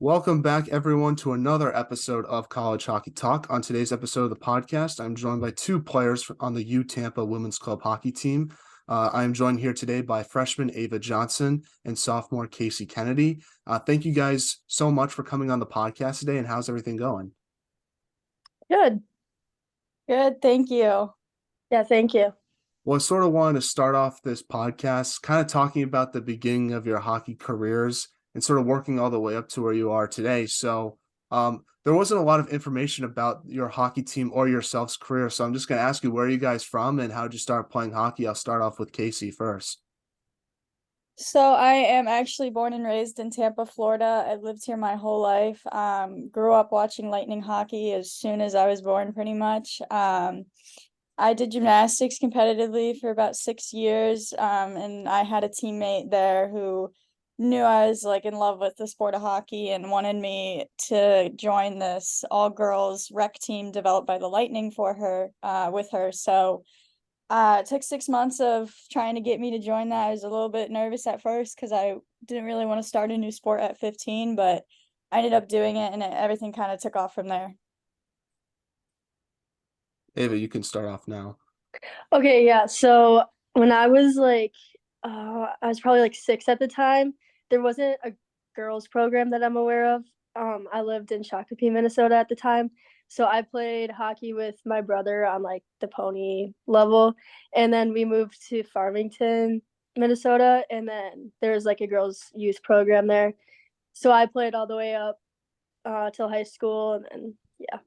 Welcome back, everyone, to another episode of College Hockey Talk. On today's episode of the podcast, I'm joined by two players on the UTampa Women's Club hockey team. I am joined here today by freshman Ava Johnson and sophomore Casey Kennedy. Thank you guys so much for coming on the podcast today, and how's everything going? Good. Good. Thank you. Yeah, thank you. Well, I sort of wanted to start off this podcast kind of talking about the beginning of your hockey careers and sort of working all the way up to where you are today. There wasn't a lot of information about your hockey team or yourself's career. So I'm just going to ask you, where are you guys from and how did you start playing hockey? I'll start off with Casey first. So I am actually born and raised in Tampa, Florida. I've lived here my whole life. Grew up watching Lightning hockey as soon as I was born, pretty much. I did gymnastics competitively for about 6 years. And I had a teammate there who knew I was like in love with the sport of hockey and wanted me to join this all girls rec team developed by the Lightning for her, with her. So it took 6 months of trying to get me to join that. I was a little bit nervous at first because I didn't really want to start a new sport at 15, but I ended up doing it and everything kind of took off from there. Ava, you can start off now. Okay, yeah. So when I was I was probably like 6 at the time. There wasn't a girls program that I'm aware of. I lived in Shakopee, Minnesota at the time. So I played hockey with my brother on like the pony level. And then we moved to Farmington, Minnesota. And then there was like a girls' youth program there. So I played all the way up till high school. And then, yeah.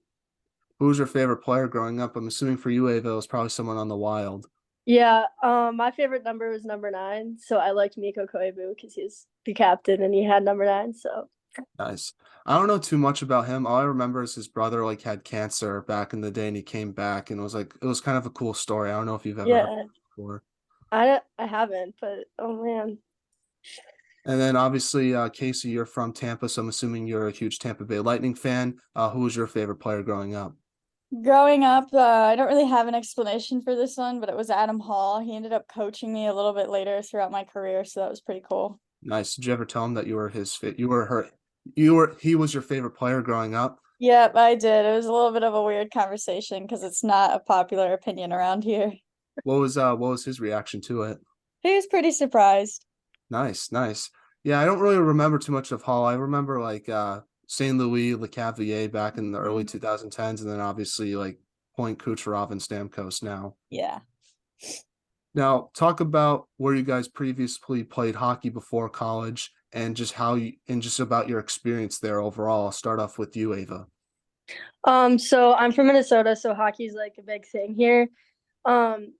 Who was your favorite player growing up? I'm assuming for you, Ava, it was probably someone on the Wild. Yeah, my favorite number was number 9, so I liked Miko Koivu because he's the captain and he had number 9. So Nice. I don't know too much about him. All I remember is his brother like had cancer back in the day and he came back and it was kind of a cool story. I don't know if you've ever heard yeah, it before. I haven't, but oh man, And then obviously, Casey, you're from Tampa, so I'm assuming you're a huge Tampa Bay Lightning fan. Who was your favorite player growing up? Growing up, I don't really have an explanation for this one, but it was Adam Hall. He ended up coaching me a little bit later throughout my career, so that was pretty cool. Nice. Did you ever tell him that you were he was your favorite player growing up? Yep, I did. It was a little bit of a weird conversation because it's not a popular opinion around here. What was his reaction to it? He was pretty surprised. Nice, nice. Yeah, I don't really remember too much of Hall. I remember like St. Louis, Le Cavalier back in the early 2010s, and then obviously like Point Kucherov and Stamkos now. Yeah. Now, talk about where you guys previously played hockey before college and just about your experience there overall. I'll start off with you, Ava. so I'm from Minnesota, so hockey's like a big thing here. Um,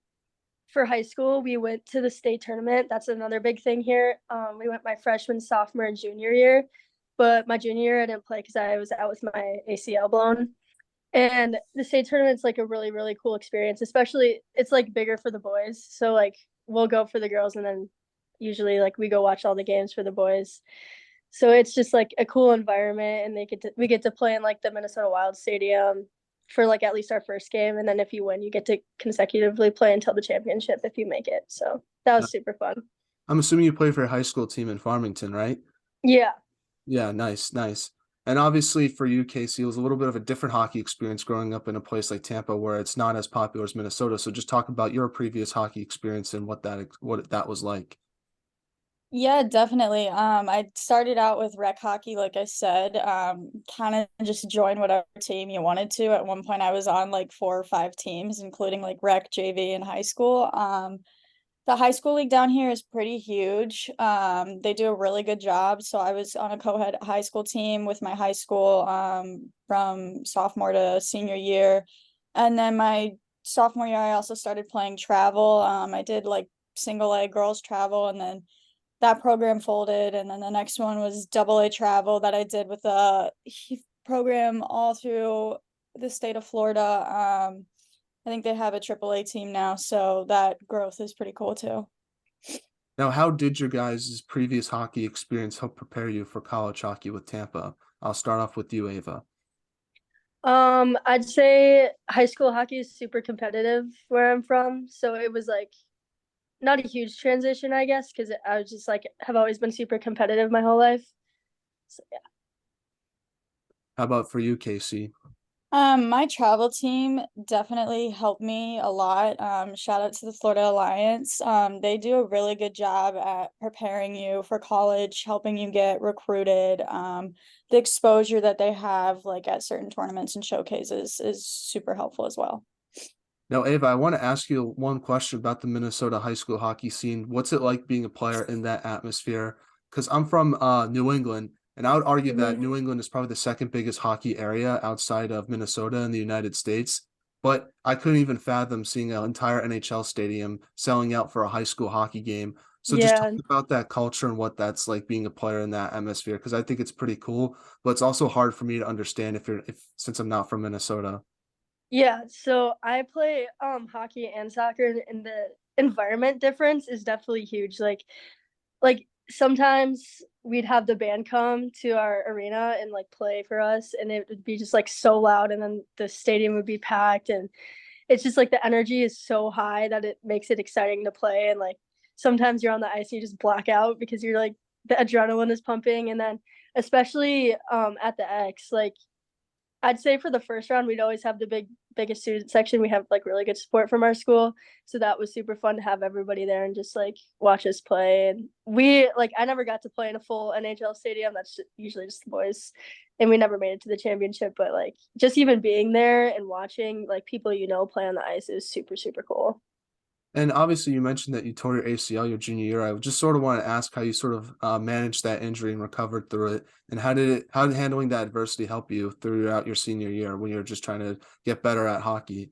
for high school, we went to the state tournament. That's another big thing here. We went my freshman, sophomore, and junior year, but my junior year I didn't play because I was out with my ACL blown. And the state tournament's like a really, really cool experience, especially it's like bigger for the boys. So like we'll go for the girls and then usually like we go watch all the games for the boys. So it's just like a cool environment and we get to play in like the Minnesota Wild Stadium for like at least our first game. And then if you win, you get to consecutively play until the championship if you make it. So that was super fun. I'm assuming you play for your high school team in Farmington, right? Yeah. Yeah, nice, nice. And obviously for you, Casey, it was a little bit of a different hockey experience growing up in a place like Tampa where it's not as popular as Minnesota. So just talk about your previous hockey experience and what that was like. Yeah, definitely. I started out with rec hockey, like I said, kind of just join whatever team you wanted to. At one point I was on like 4 or 5 teams, including like rec, JV, and high school. The high school league down here is pretty huge. They do a really good job. So I was on a co-head high school team with my high school, from sophomore to senior year. And then my sophomore year, I also started playing travel. I did like single A girls travel, and then that program folded. And then the next one was double A travel that I did with a program all through the state of Florida. I think they have a triple A team now, so that growth is pretty cool too. Now, how did your guys' previous hockey experience help prepare you for college hockey with Tampa? I'll start off with you, Ava. I'd say high school hockey is super competitive where I'm from. So it was like not a huge transition, I guess, because I was just like have always been super competitive my whole life. So yeah. How about for you, Casey? My travel team definitely helped me a lot. Shout out to the Florida Alliance. They do a really good job at preparing you for college, helping you get recruited. The exposure that they have like at certain tournaments and showcases is super helpful as well. Now, Ava, I want to ask you one question about the Minnesota high school hockey scene. What's it like being a player in that atmosphere? Because I'm from New England, and I would argue that Mhm. New England is probably the second biggest hockey area outside of Minnesota in the United States. But I couldn't even fathom seeing an entire NHL stadium selling out for a high school hockey game. So just talk Yeah, about that culture and what that's like being a player in that atmosphere, because I think it's pretty cool, but it's also hard for me to understand if since I'm not from Minnesota. yeah. So I play hockey and soccer, and the environment difference is definitely huge. Like sometimes we'd have the band come to our arena and like play for us, and it would be just like so loud, and then the stadium would be packed, and it's just like the energy is so high that it makes it exciting to play. And like sometimes you're on the ice and you just black out because you're like the adrenaline is pumping. And then especially at the X, like I'd say for the first round, we'd always have the biggest student section. We have like really good support from our school. So that was super fun to have everybody there and just like watch us play. And we like I never got to play in a full NHL stadium. That's usually just the boys. And we never made it to the championship. But like just even being there and watching like people play on the ice is super, super cool. And obviously, you mentioned that you tore your ACL your junior year. I just sort of want to ask how you sort of managed that injury and recovered through it, and how did handling that adversity help you throughout your senior year when you're just trying to get better at hockey?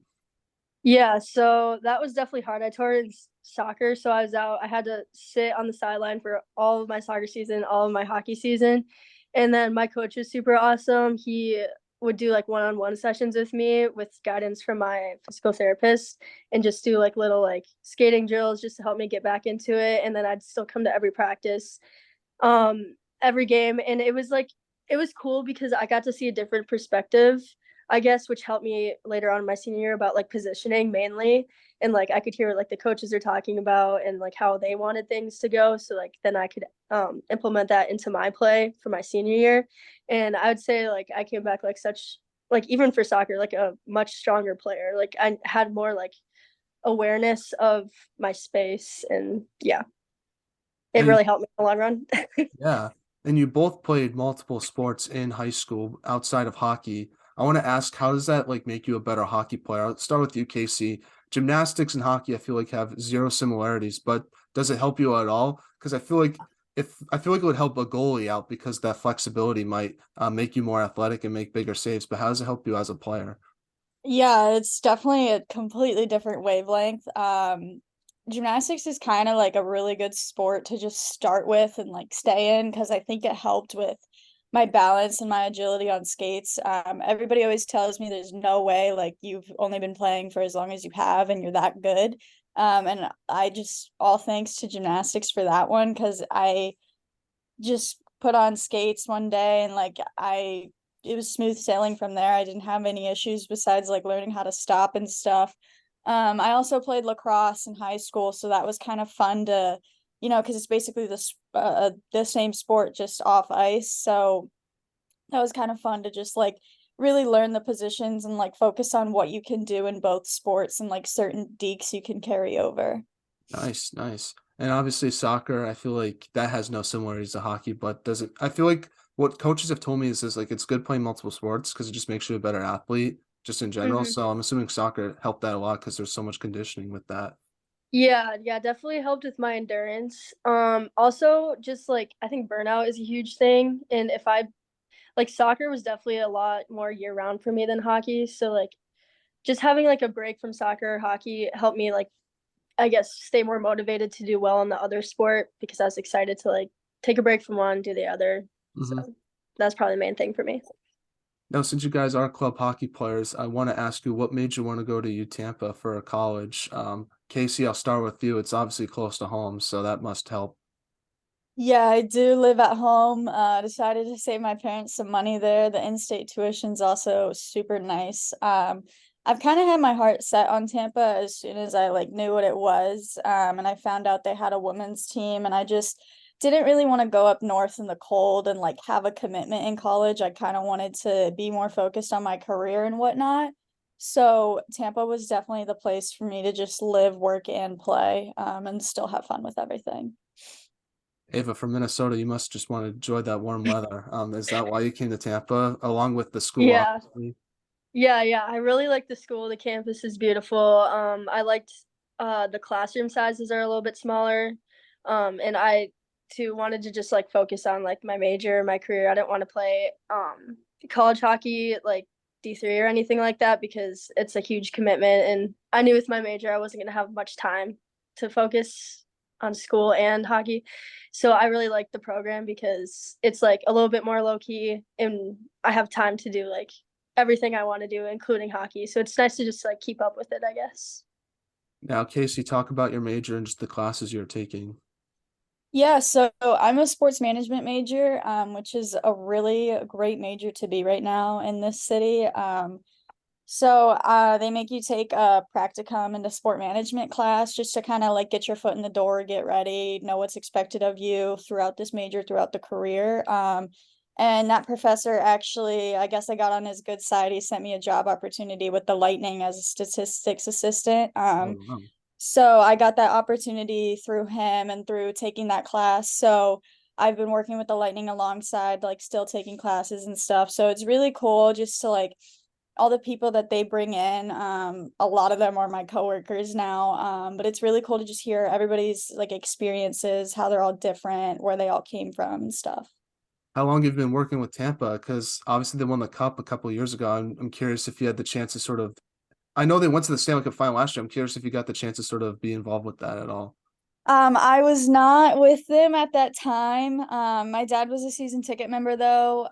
Yeah, so that was definitely hard. I tore in soccer, so I was out. I had to sit on the sideline for all of my soccer season, all of my hockey season. And then my coach was super awesome. He would do like one-on-one sessions with me with guidance from my physical therapist and just do like little like skating drills just to help me get back into it. And then I'd still come to every practice, every game. And it was cool because I got to see a different perspective, I guess, which helped me later on in my senior year about like positioning mainly. And like I could hear what like the coaches are talking about and like how they wanted things to go. So like then I could implement that into my play for my senior year. And I would say like I came back like such like even for soccer, like a much stronger player. Like I had more like awareness of my space, and yeah, it And really helped me in the long run. yeah, and you both played multiple sports in high school outside of hockey. I want to ask, how does that like make you a better hockey player? I'll start with you, Casey. Gymnastics and hockey, I feel like have zero similarities, but does it help you at all? Because I feel like it would help a goalie out because that flexibility might make you more athletic and make bigger saves. But how does it help you as a player? Yeah, it's definitely a completely different wavelength. Gymnastics is kind of like a really good sport to just start with and like stay in because I think it helped with my balance and my agility on skates. Everybody always tells me there's no way like you've only been playing for as long as you have and you're that good. And I just all thanks to gymnastics for that one because I just put on skates one day and like I it was smooth sailing from there. I didn't have any issues besides like learning how to stop and stuff. I also played lacrosse in high school, so that was kind of fun to, because it's basically the same sport just off ice. So that was kind of fun to just like really learn the positions and like focus on what you can do in both sports and like certain deeks you can carry over. Nice, nice. And obviously soccer, I feel like that has no similarities to hockey, but does it I feel like what coaches have told me is like it's good playing multiple sports because it just makes you a better athlete just in general. Mhm. So I'm assuming soccer helped that a lot because there's so much conditioning with that. Yeah, yeah, definitely helped with my endurance. Also just like I think burnout is a huge thing. And if I like soccer was definitely a lot more year round for me than hockey. So like just having like a break from soccer or hockey helped me like I guess stay more motivated to do well in the other sport because I was excited to like take a break from one, do the other. So Mhm. that's probably the main thing for me. Now, since you guys are club hockey players, I want to ask you what made you want to go to UTampa for a college? Casey, I'll start with you. It's obviously close to home, so that must help. Yeah, I do live at home. Decided to save my parents some money there. The in-state tuition's also super nice. I've kind of had my heart set on Tampa as soon as I like knew what it was. And I found out they had a women's team, and I just didn't really want to go up north in the cold and like have a commitment in college. I kind of wanted to be more focused on my career and whatnot. So Tampa was definitely the place for me to just live, work, and play, and still have fun with everything. Ava, from Minnesota, you must just want to enjoy that warm weather. Is that why you came to Tampa, along with the school, Yeah. obviously? Yeah. I really like the school. The campus is beautiful. I liked the classroom sizes are a little bit smaller. And I too wanted to just like focus on like my major, my career. I didn't want to play college hockey like D3 or anything like that because it's a huge commitment, and I knew with my major I wasn't going to have much time to focus on school and hockey. So I really like the program because it's like a little bit more low key, and I have time to do like everything I want to do, including hockey. So it's nice to just like keep up with it, I guess. Now, Casey, talk about your major and just the classes you're taking. Yeah, so I'm a sports management major, which is a really great major to be right now in this city. They make you take a practicum and a sport management class just to kind of like get your foot in the door, get ready, know what's expected of you throughout this major, throughout the career. And that professor actually, I guess I got on his good side. He sent me a job opportunity with the Lightning as a statistics assistant. Oh, wow. So I got that opportunity through him and through taking that class. So I've been working with the Lightning alongside, like still taking classes and stuff. So it's really cool just to like all the people that they bring in. A lot of them are my coworkers now. But it's really cool to just hear everybody's like experiences, how they're all different, where they all came from and stuff. How long have you been working with Tampa? Because obviously they won the cup a couple of years ago. I'm curious if you had the chance to sort of. I know they went to the Stanley Cup final last year. I'm curious if you got the chance to sort of be involved with that at all. I was not with them at that time. My dad was a season ticket member though,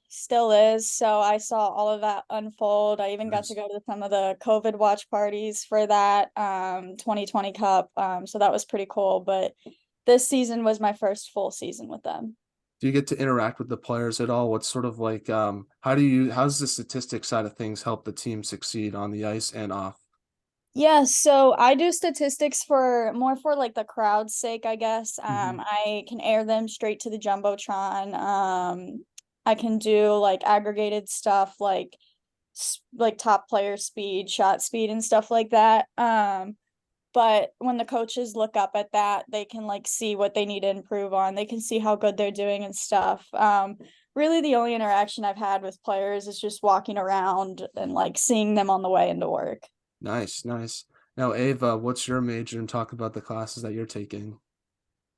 still is. So I saw all of that unfold. I even got to Nice. go to some of the COVID watch parties for that 2020 Cup. So that was pretty cool. But this season was my first full season with them. Do you get to interact with the players at all? What's sort of like how does the statistics side of things help the team succeed on the ice and off? Yeah, so I do statistics for more for like the crowd's sake, I guess. Mhm. I can air them straight to the Jumbotron. I can do like aggregated stuff like top player speed, shot speed and stuff like that. But when the coaches look up at that, they can like see what they need to improve on. They can see how good they're doing and stuff. Really the only interaction I've had with players is just walking around and like seeing them on the way into work. Nice, nice. Now, Ava, what's your major and talk about the classes that you're taking?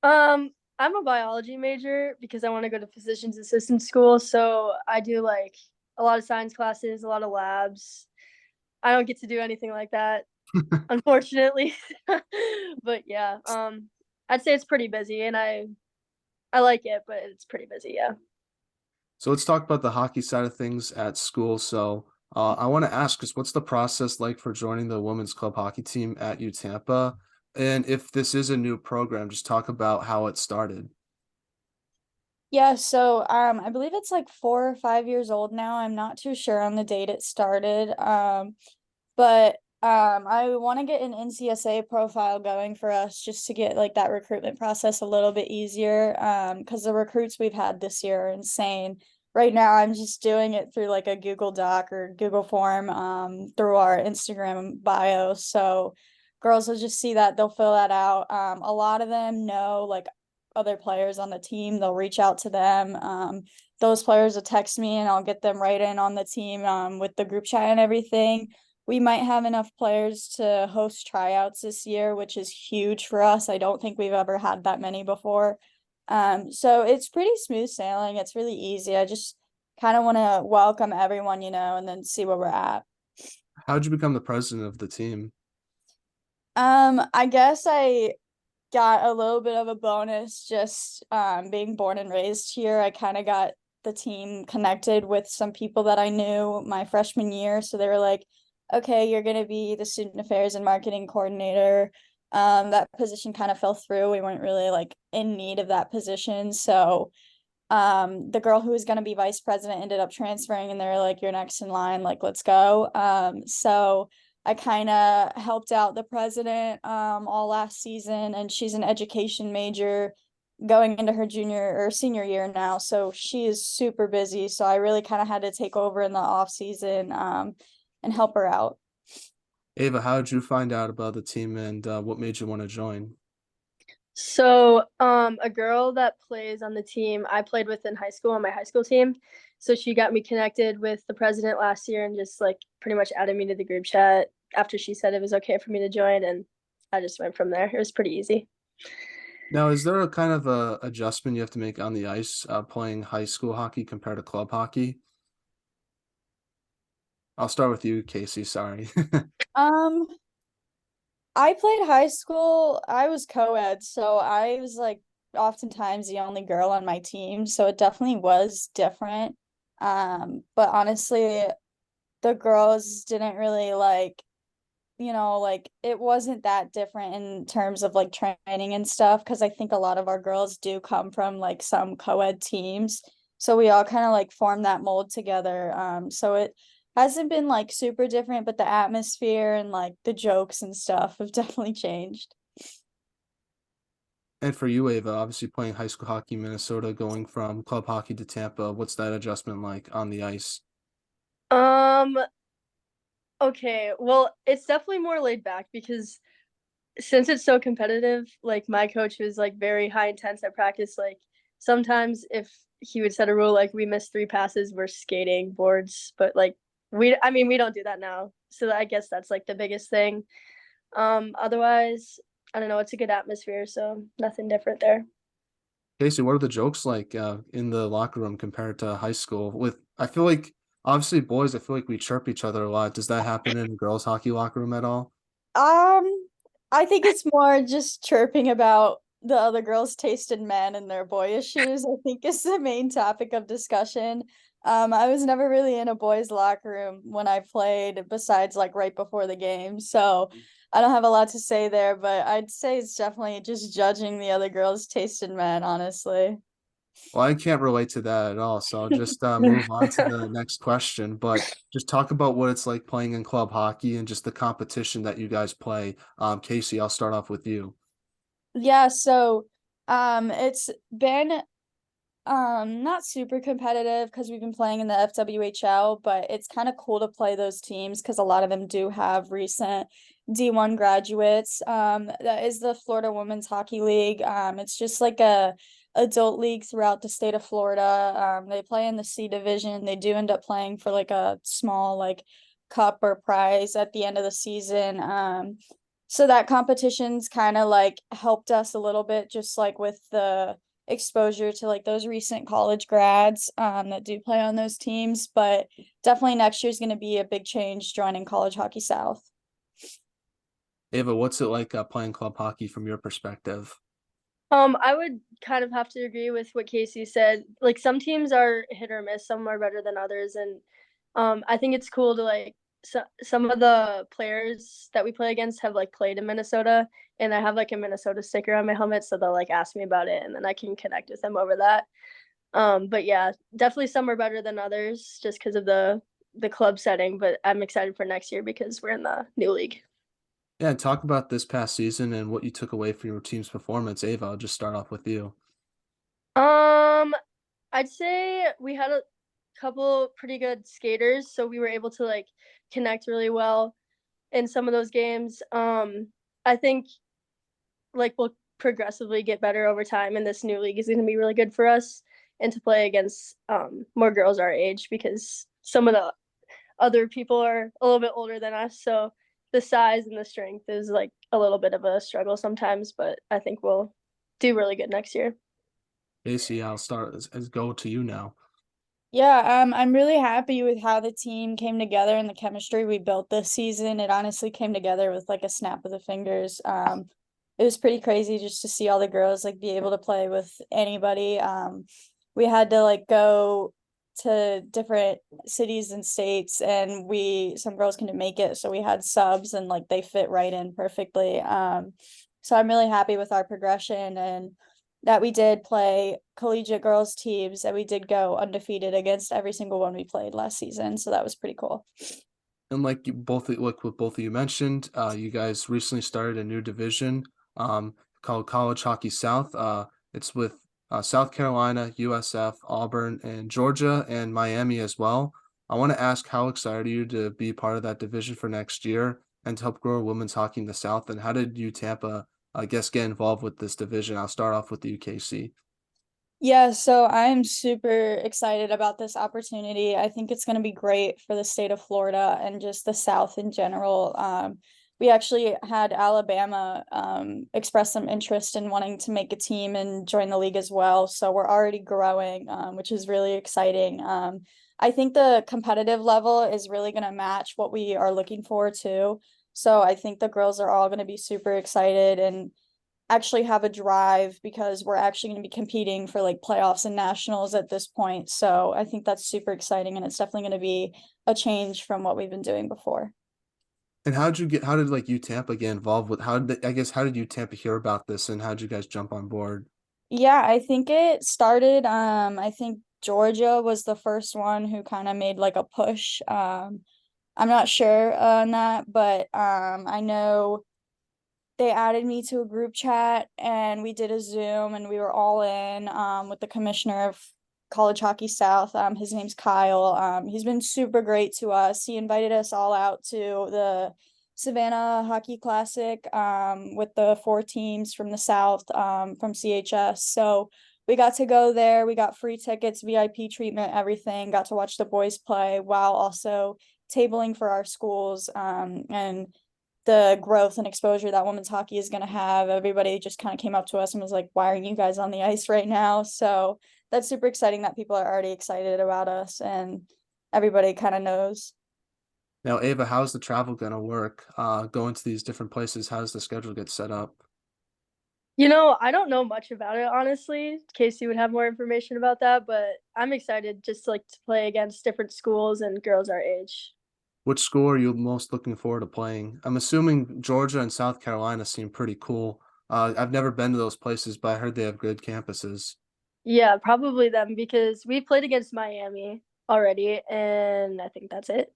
I'm a biology major because I want to go to physician's assistant school. So I do like a lot of science classes, a lot of labs. I don't get to do anything like that, unfortunately. But yeah, I'd say it's pretty busy, and I like it, but it's pretty busy. Yeah. So let's talk about the hockey side of things at school. So I want to ask us, what's the process like for joining the women's club hockey team at UTampa? And if this is a new program, just talk about how it started. Yeah, so I believe it's like 4 or 5 years old now. I'm not too sure on the date it started. But I want to get an NCSA profile going for us just to get like that recruitment process a little bit easier. Because the recruits we've had this year are insane. Right now, I'm just doing it through like a Google Doc or Google form through our Instagram bio. So girls will just see that, they'll fill that out. A lot of them know like other players on the team, they'll reach out to them. Those players will text me and I'll get them right in on the team with the group chat and everything. We might have enough players to host tryouts this year, which is huge for us. I don't think we've ever had that many before. So it's pretty smooth sailing. It's really easy. I just kind of want to welcome everyone, and then see where we're at. How'd you become the president of the team? I guess I got a little bit of a bonus just being born and raised here. I kind of got the team connected with some people that I knew my freshman year. So they were like, okay, you're going to be the student affairs and marketing coordinator. That position kind of fell through. We weren't really like in need of that position. So the girl who was going to be vice president ended up transferring and they're like, you're next in line, like let's go. So I kind of helped out the president all last season, and she's an education major. going into her junior or senior year now, so she is super busy. So I really kind of had to take over in the off season and help her out. Ava, how did you find out about the team and what made you want to join? So, a girl that plays on the team I played with in high school on my high school team. So she got me connected with the president last year and just like pretty much added me to the group chat after she said it was okay for me to join, and I just went from there. It was pretty easy. Now, is there a kind of a adjustment you have to make on the ice playing high school hockey compared to club hockey? I'll start with you, Casey. Sorry. Um, I played high school. I was co-ed, so I was like oftentimes the only girl on my team, so it definitely was different. But honestly, the girls didn't really like, like it wasn't that different in terms of like training and stuff, because I think a lot of our girls do come from like some co-ed teams. So we all kind of like form that mold together. So it hasn't been like super different, but the atmosphere and like the jokes and stuff have definitely changed. And for you, Ava, obviously playing high school hockey in Minnesota, going from club hockey to Tampa, what's that adjustment like on the ice? Um, okay. Well, it's definitely more laid back because since it's so competitive, like my coach was like very high intense at practice. Like sometimes if he would set a rule like we missed 3 passes, we're skating boards, but like I mean we don't do that now. So I guess that's like the biggest thing. Otherwise, I don't know, it's a good atmosphere, so nothing different there. Casey, what are the jokes like in the locker room compared to high school? I feel like obviously boys, I feel like we chirp each other a lot. Does that happen in girls' hockey locker room at all? Um, I think it's more just chirping about the other girls' taste in men and their boy issues, I think is the main topic of discussion. I was never really in a boys' locker room when I played, besides like right before the game. So I don't have a lot to say there, but I'd say it's definitely just judging the other girls' taste in men, honestly. Well, I can't relate to that at all, so I'll just move on to the next question. But just talk about what it's like playing in club hockey and just the competition that you guys play. Casey, I'll start off with you. Yeah, so it's been not super competitive because we've been playing in the FWHL, but it's kind of cool to play those teams because a lot of them do have recent D1 graduates. That is the Florida Women's Hockey League. It's just like a adult league throughout the state of Florida. They play in the C division. They do end up playing for like a small like cup or prize at the end of the season. So that competition's kind of like helped us a little bit, just like with the exposure to like those recent college grads that do play on those teams. But definitely next year's going to be a big change joining College Hockey South. Ava, what's it like playing club hockey from your perspective? I would kind of have to agree with what Casey said. Like some teams are hit or miss, some are better than others, and I think it's cool to like some of the players that we play against have like played in Minnesota, and I have like a Minnesota sticker on my helmet, so they'll like ask me about it, and then I can connect with them over that. But yeah, definitely some are better than others just because of the club setting. But I'm excited for next year because we're in the new league. Yeah, and talk about this past season and what you took away from your team's performance. Ava, I'll just start off with you. Um, I'd say we had a couple pretty good skaters, so we were able to like connect really well in some of those games. I think like we'll progressively get better over time, and this new league is going to be really good for us and to play against more girls our age because some of the other people are a little bit older than us, so the size and the strength is like a little bit of a struggle sometimes, but I think we'll do really good next year. Casey, I'll start as go to you now. Yeah, I'm really happy with how the team came together and the chemistry we built this season. It honestly came together with like a snap of the fingers. It was pretty crazy just to see all the girls like be able to play with anybody. We had to like go to different cities and states, and some girls couldn't make it, so we had subs and like they fit right in perfectly. So I'm really happy with our progression and that we did play collegiate girls teams, and we did go undefeated against every single one we played last season. So that was pretty cool. And like you both like what both of you mentioned, you guys recently started a new division called College Hockey South. It's with South Carolina, USF, Auburn, and Georgia, and Miami as well. I want to ask, how excited are you to be part of that division for next year and to help grow women's hockey in the South? And how did UTampa, I guess, get involved with this division? I'll start off with the UKC. Yeah, so I'm super excited about this opportunity. I think it's going to be great for the state of Florida and just the South in general. We actually had Alabama express some interest in wanting to make a team and join the league as well. So we're already growing, which is really exciting. I think the competitive level is really going to match what we are looking for too. So I think the girls are all going to be super excited and actually have a drive because we're actually going to be competing for like playoffs and nationals at this point. So I think that's super exciting and it's definitely going to be a change from what we've been doing before. And how did like UTampa get involved with, I guess, how did UTampa hear about this and how did you guys jump on board? Yeah, I think it started I think Georgia was the first one who kind of made like a push. I'm not sure on that, but I know they added me to a group chat and we did a Zoom and we were all in with the commissioner of College Hockey South. His name's Kyle. He's been super great to us. He invited us all out to the Savannah Hockey Classic with the 4 teams from the South from CHS. So we got to go there. We got free tickets, VIP treatment, everything. Got to watch the boys play while also tabling for our schools and the growth and exposure that women's hockey is going to have. Everybody just kind of came up to us and was like, why aren't you guys on the ice right now? So that's super exciting that people are already excited about us and everybody kind of knows. Now, Ava, how's the travel gonna work? Going to these different places, how does the schedule get set up? I don't know much about it, honestly. Casey would have more information about that, but I'm excited just like to play against different schools and girls our age. Which school are you most looking forward to playing? I'm assuming Georgia and South Carolina seem pretty cool. I've never been to those places, but I heard they have good campuses. Yeah, probably them because we played against Miami already, and I think that's it.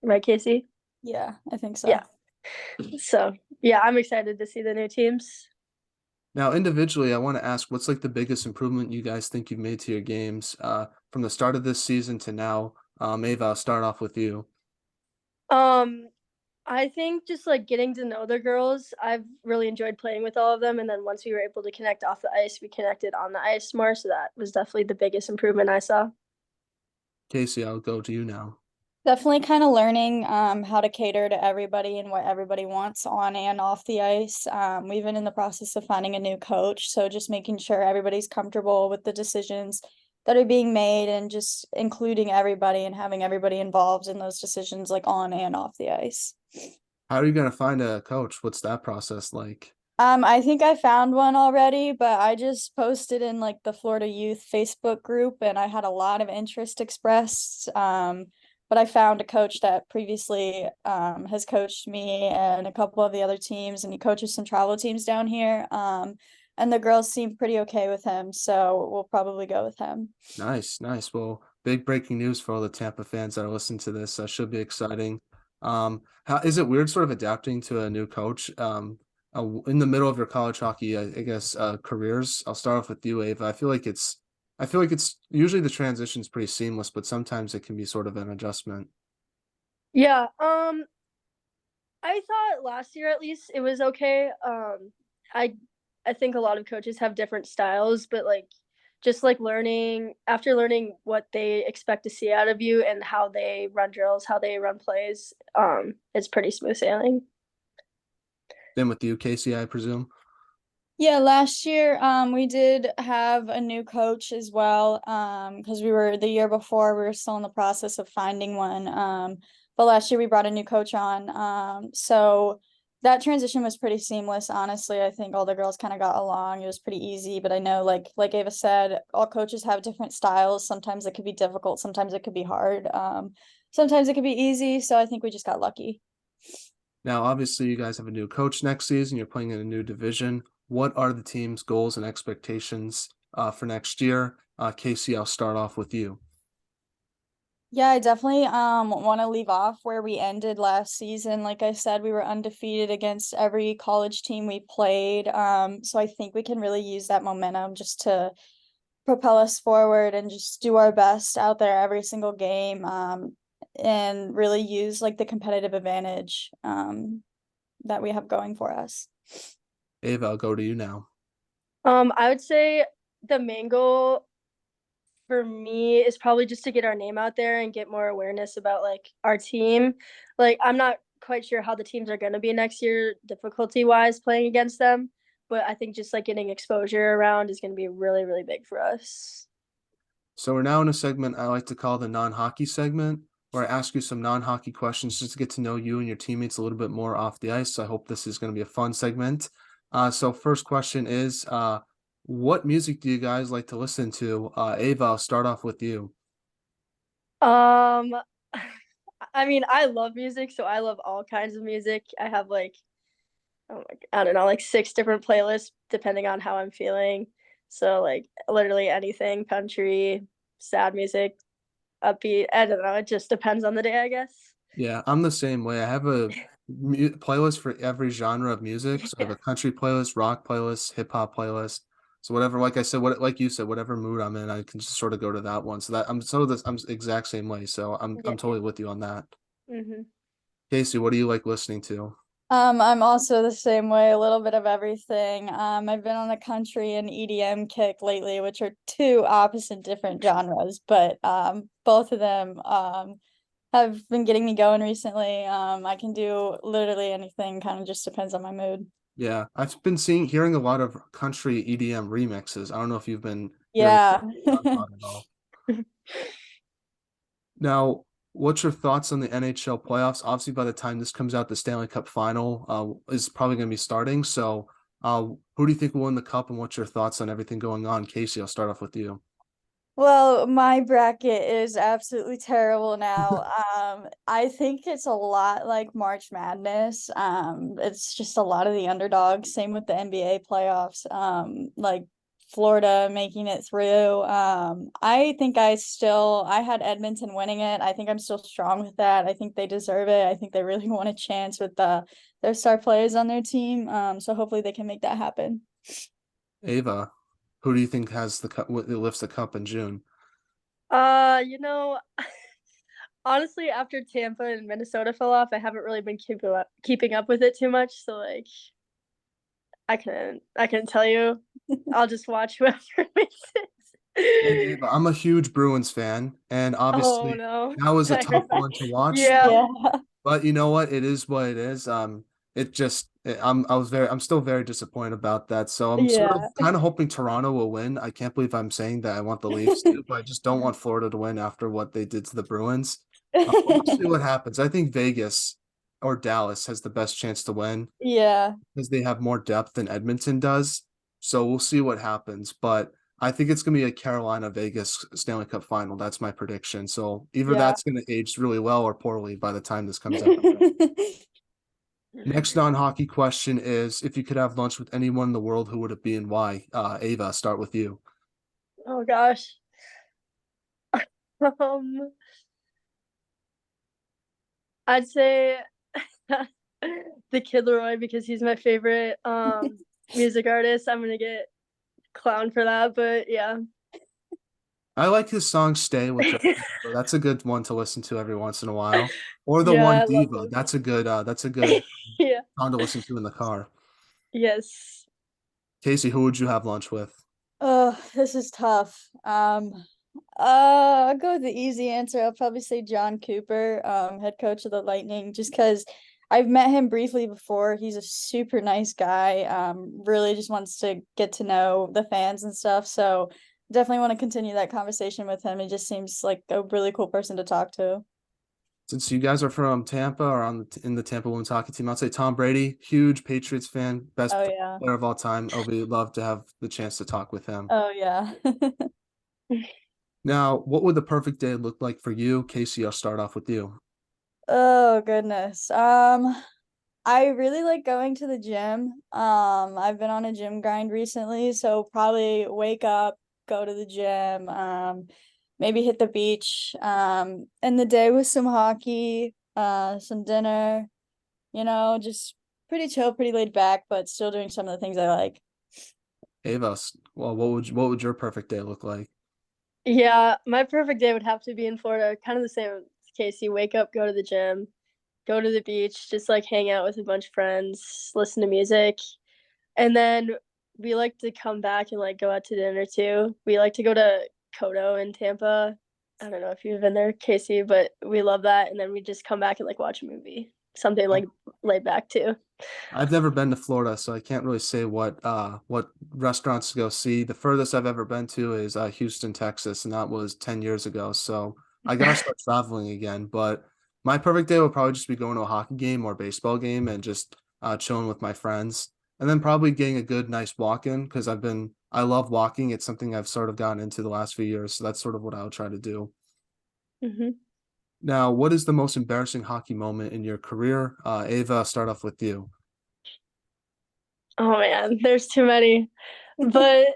Right, Casey? Yeah, I think so. Yeah. So, yeah, I'm excited to see the new teams. Now, individually, I want to ask, what's like the biggest improvement you guys think you've made to your games from the start of this season to now? Ava, I'll start off with you. Um, I think just like getting to know the girls, I've really enjoyed playing with all of them. And then once we were able to connect off the ice, we connected on the ice more. So that was definitely the biggest improvement I saw. Casey, I'll go to you now. Definitely kind of learning how to cater to everybody and what everybody wants on and off the ice. We've been in the process of finding a new coach, so just making sure everybody's comfortable with the decisions that are being made and just including everybody and having everybody involved in those decisions like on and off the ice. How are you going to find a coach? What's that process like? I think I found one already, but I just posted in like the Florida Youth Facebook group and I had a lot of interest expressed. But I found a coach that previously has coached me and a couple of the other teams, and he coaches some travel teams down here. And the girls seem pretty okay with him, so we'll probably go with him. Nice, nice. Well, big breaking news for all the Tampa fans that are listening to this. Should be exciting. How is it weird sort of adapting to a new coach? In the middle of your college hockey, I guess, careers. I'll start off with you, Ava. I feel like it's usually the transition's pretty seamless, but sometimes it can be sort of an adjustment. Yeah. I thought last year at least it was okay. I I think a lot of coaches have different styles, but like just like learning what they expect to see out of you and how they run drills, how they run plays, it's pretty smooth sailing. Then with you, Casey, I presume. Yeah, last year we did have a new coach as well because we were the year before we were still in the process of finding one but last year we brought a new coach on so that transition was pretty seamless. Honestly, I think all the girls kind of got along. It was pretty easy, but I know like Ava said, all coaches have different styles. Sometimes it could be difficult, sometimes it could be hard, sometimes it could be easy, so I think we just got lucky. Now, obviously, you guys have a new coach next season. You're playing in a new division. What are the team's goals and expectations for next year? Casey, I'll start off with you. Yeah, I definitely want to leave off where we ended last season. Like I said, we were undefeated against every college team we played. So I think we can really use that momentum just to propel us forward and just do our best out there every single game. And really use like the competitive advantage that we have going for us. Ava, I'll go to you now. I would say the main goal for me is probably just to get our name out there and get more awareness about like our team. Like I'm not quite sure how the teams are going to be next year difficulty wise playing against them, but I think just like getting exposure around is going to be really really big for us. So we're now in a segment I like to call the non-hockey segment, where I ask you some non-hockey questions just to get to know you and your teammates a little bit more off the ice. So I hope this is going to be a fun segment. So first question is, what music do you guys like to listen to? Ava, I'll start off with you. Um I mean, I love music, so I love all kinds of music. I have like oh my, I don't know, like six different playlists depending on how I'm feeling. So like literally anything, country, sad music, upbeat. I don't know. It just depends on the day, I guess. Yeah, I'm the same way. I have a playlist for every genre of music. So I have Yeah. a country playlist, rock playlist, hip hop playlist. So whatever, like I said, what like you said, whatever mood I'm in, I can just sort of go to that one. So that I'm exact same way. So I'm Yeah. totally with you on that. Hmm. Casey, what do you like listening to? I'm also the same way, a little bit of everything. I've been on a country and EDM kick lately, which are two opposite different genres, but both of them have been getting me going recently. I can do literally anything, kind of just depends on my mood. Yeah, I've been hearing a lot of country EDM remixes. I don't know if you've been hearing Yeah. about it at all. Now, what's your thoughts on the NHL playoffs? Obviously, by the time this comes out, the Stanley Cup final is probably going to be starting. So, who do you think will win the cup, and what's your thoughts on everything going on? Casey, I'll start off with you. Well, my bracket is absolutely terrible now. I think it's a lot like March Madness. It's just a lot of the underdogs. Same with the NBA playoffs. Like Florida making it through. I think I had Edmonton winning it. I think I'm still strong with that. I think they deserve it. I think they really want a chance with their star players on their team. So hopefully they can make that happen. Ava, who do you think has the cup? Lifts the cup in June? You know, honestly, after Tampa and Minnesota fell off, I haven't really been keeping up with it too much. So like, I couldn't tell you. I'll just watch whoever wins Same, it. Ava. I'm a huge Bruins fan, and Oh obviously no, that was a I tough heard that. one to watch. Yeah. Yeah. But you know what? It is what it is. I'm still very disappointed about that. So I'm sort of Yeah. kind of hoping Toronto will win. I can't believe I'm saying that I want the Leafs to, but I just don't want Florida to win after what they did to the Bruins. But we'll see what happens. I think Vegas or Dallas has the best chance to win Yeah. because they have more depth than Edmonton does. So we'll see what happens. But I think it's going to be a Carolina Vegas Stanley Cup final. That's my prediction. So either Yeah. that's going to age really well or poorly by the time this comes out. Next non-hockey question is, if you could have lunch with anyone in the world, who would it be and why? Ava, start with you. Oh gosh. Um, I'd say the Kid Leroy because he's my favorite music artist. I'm gonna get clown for that, but yeah. I like his song "Stay" with Justin Bieber. That's a good one to listen to every once in a while. Or the Yeah, one I love "Diva." him. That's a good Yeah. song to listen to in the car. Yes. Casey, who would you have lunch with? Oh, this is tough. I'll go with the easy answer. I'll probably say John Cooper, head coach of the Lightning, just because I've met him briefly before. He's a super nice guy. Really just wants to get to know the fans and stuff. So definitely want to continue that conversation with him. He just seems like a really cool person to talk to. Since you guys are from Tampa or in the Tampa women's hockey team, I'd say Tom Brady, huge Patriots fan, best Oh yeah. player of all time. I would love to have the chance to talk with him. Oh yeah. Now, what would the perfect day look like for you? Casey, I'll start off with you. Oh goodness. I really like going to the gym. I've been on a gym grind recently, so probably wake up, go to the gym, maybe hit the beach, end the day with some hockey, some dinner, just pretty chill, pretty laid back, but still doing some of the things I like. Ava, well, what would your perfect day look like? Yeah, my perfect day would have to be in Florida, kind of the same as Casey. Wake up, go to the gym, go to the beach, just like hang out with a bunch of friends, listen to music. And then we like to come back and like go out to dinner too. We like to go to Kodo in Tampa. I don't know if you've been there, Casey, but we love that. And then we just come back and like watch a movie, something like laid back too. I've never been to Florida, so I can't really say what restaurants to go see. The furthest I've ever been to is Houston, Texas, and that was 10 years ago. So I gotta start traveling again. But my perfect day would probably just be going to a hockey game or baseball game and just chilling with my friends. And then probably getting a good, nice walk in because I love walking. It's something I've sort of gotten into the last few years. So that's sort of what I would try to do. Hmm. Now, what is the most embarrassing hockey moment in your career? Ava, I'll start off with you. Oh man, there's too many. But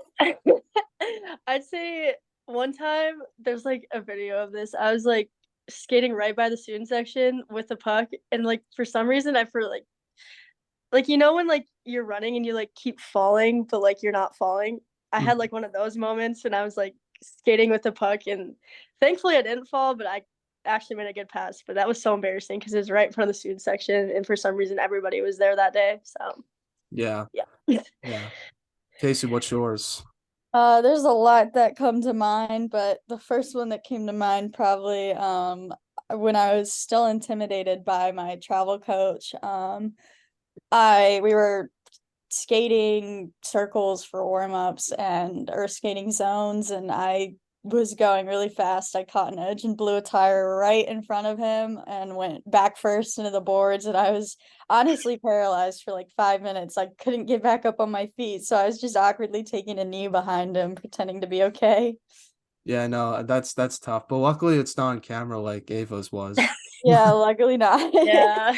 I'd say one time there's like a video of this. I was like skating right by the student section with the puck, and like for some reason I for like when like you're running and you like keep falling, but like you're not falling. I had like one of those moments when I was like skating with the puck, and thankfully I didn't fall, but I actually made a good pass. But that was so embarrassing because it was right in front of the student section, and for some reason everybody was there that day. So Yeah, yeah. yeah. Casey, what's yours? There's a lot that come to mind, but the first one that came to mind probably when I was still intimidated by my travel coach. We were skating circles for warm-ups and or skating zones, and I was going really fast. I caught an edge and blew a tire right in front of him and went back first into the boards, and I was honestly paralyzed for like 5 minutes. I couldn't get back up on my feet, so I was just awkwardly taking a knee behind him, pretending to be okay. Yeah, no, that's tough. But luckily it's not on camera like Ava's was. Yeah, luckily not. Yeah.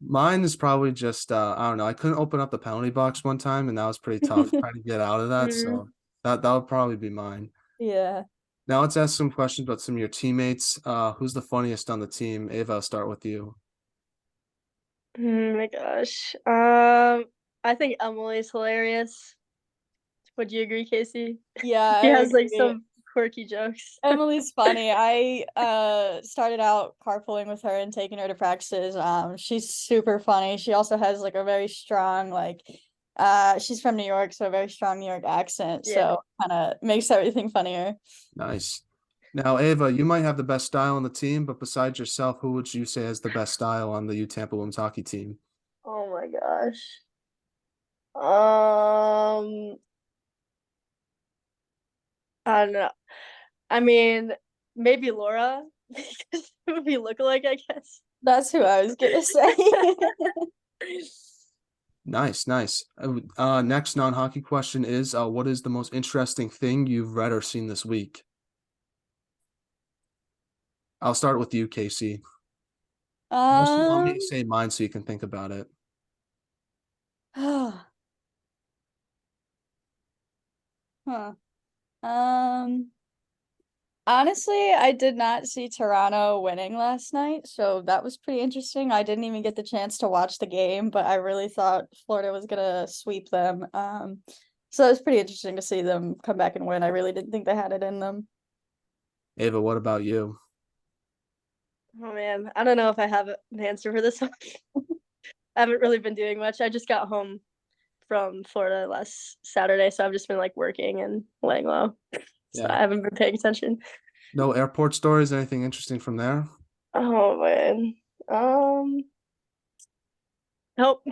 Mine is probably just I don't know. I couldn't open up the penalty box one time and that was pretty tough trying to get out of that. Mhm. So that would probably be mine. Yeah. Now let's ask some questions about some of your teammates. Who's the funniest on the team? Ava, I'll start with you. Oh my gosh. I think Emily's hilarious. Would you agree, Casey? Yeah, She I has like agree. some quirky jokes. Emily's funny. I started out carpooling with her and taking her to practices. She's super funny. She also has like a very strong she's from New York, so a very strong New York accent. Yeah. So kind of makes everything funnier. Nice. Now, Ava, you might have the best style on the team, but besides yourself, who would you say has the best style on the UTampa women's hockey team? Oh my gosh. Um, I don't know. I mean, maybe Laura because we look alike, I guess. That's who I was gonna say. Nice, nice. Next non-hockey question is, what is the most interesting thing you've read or seen this week? I'll start with you, Casey. Unless you want me to Um, say mine so you can think about it. huh. Um, Honestly, I did not see Toronto winning last night, so that was pretty interesting. I didn't even get the chance to watch the game, but I really thought Florida was gonna sweep them. So it was pretty interesting to see them come back and win. I really didn't think they had it in them. Ava, what about you? Oh man, I don't know if I have an answer for this one. I haven't really been doing much. I just got home from Florida last Saturday, so I've just been like working and laying low. So Yeah. I haven't been paying attention. No airport stories, anything interesting from there? Oh man. Um, nope.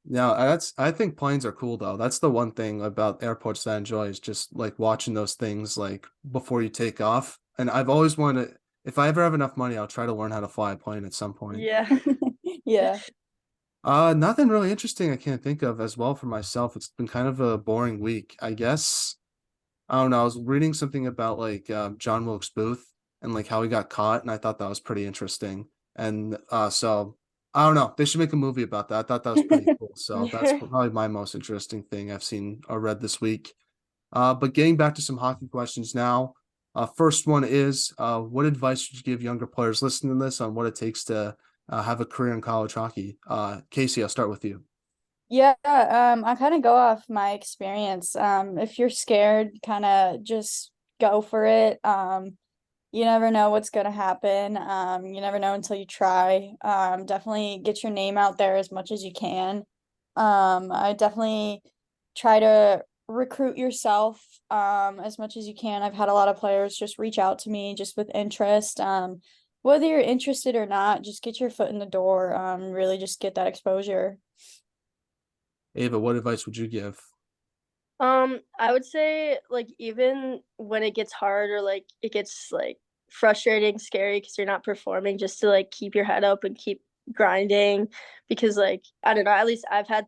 Yeah, I think planes are cool though. That's the one thing about airports that I enjoy is just like watching those things like before you take off. And I've always wanted, if I ever have enough money, I'll try to learn how to fly a plane at some point. Yeah. Yeah. Nothing really interesting I can't think of as well for myself. It's been kind of a boring week. I guess I don't know. I was reading something about like John Wilkes Booth and like how he got caught, and I thought that was pretty interesting. And so I don't know. They should make a movie about that. I thought that was pretty cool. So that's probably my most interesting thing I've seen or read this week. But getting back to some hockey questions now. First one is, what advice would you give younger players listening to this on what it takes to have a career in college hockey? Casey, I'll start with you. Yeah, I kind of go off my experience. If you're scared, kind of just go for it. You never know what's gonna happen. You never know until you try. Definitely get your name out there as much as you can. I definitely try to recruit yourself as much as you can. I've had a lot of players just reach out to me just with interest. Whether you're interested or not, just get your foot in the door. Really just get that exposure. Ava, what advice would you give? I would say like even when it gets hard or like it gets like frustrating, scary because you're not performing, just to like keep your head up and keep grinding because like I don't know, at least I've had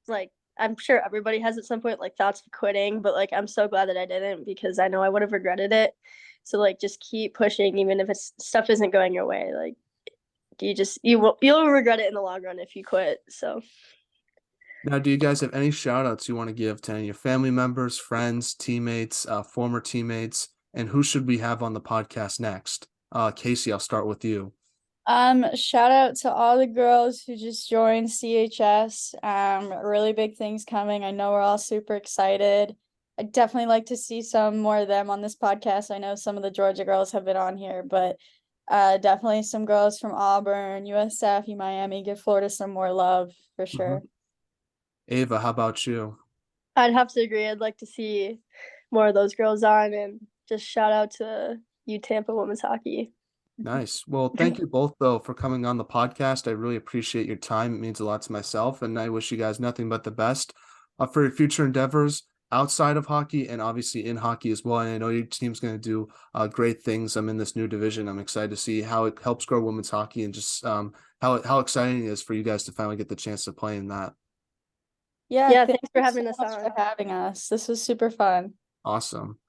like I'm sure everybody has at some point like thoughts of quitting, but like I'm so glad that I didn't because I know I would have regretted it. So like just keep pushing even if it's stuff isn't going your way. Like you'll regret it in the long run if you quit. So Now, do you guys have any shout outs you want to give to any of your family members, friends, teammates, former teammates, and who should we have on the podcast next? Casey, I'll start with you. Shout out to all the girls who just joined CHS. Really big things coming. I know we're all super excited. I'd definitely like to see some more of them on this podcast. I know some of the Georgia girls have been on here, but definitely some girls from Auburn, USF, Miami, give Florida some more love for sure. Ava, how about you? I'd have to agree. I'd like to see more of those girls on and just shout out to UTampa women's hockey. Nice. Well, thank you both, though, for coming on the podcast. I really appreciate your time. It means a lot to myself, and I wish you guys nothing but the best for your future endeavors outside of hockey and obviously in hockey as well. And I know your team's going to do great things. I'm in this new division. I'm excited to see how it helps grow women's hockey and just how exciting it is for you guys to finally get the chance to play in that. Yeah, Yeah, thank thanks for you having so us much on. for having us. This was super fun. Awesome.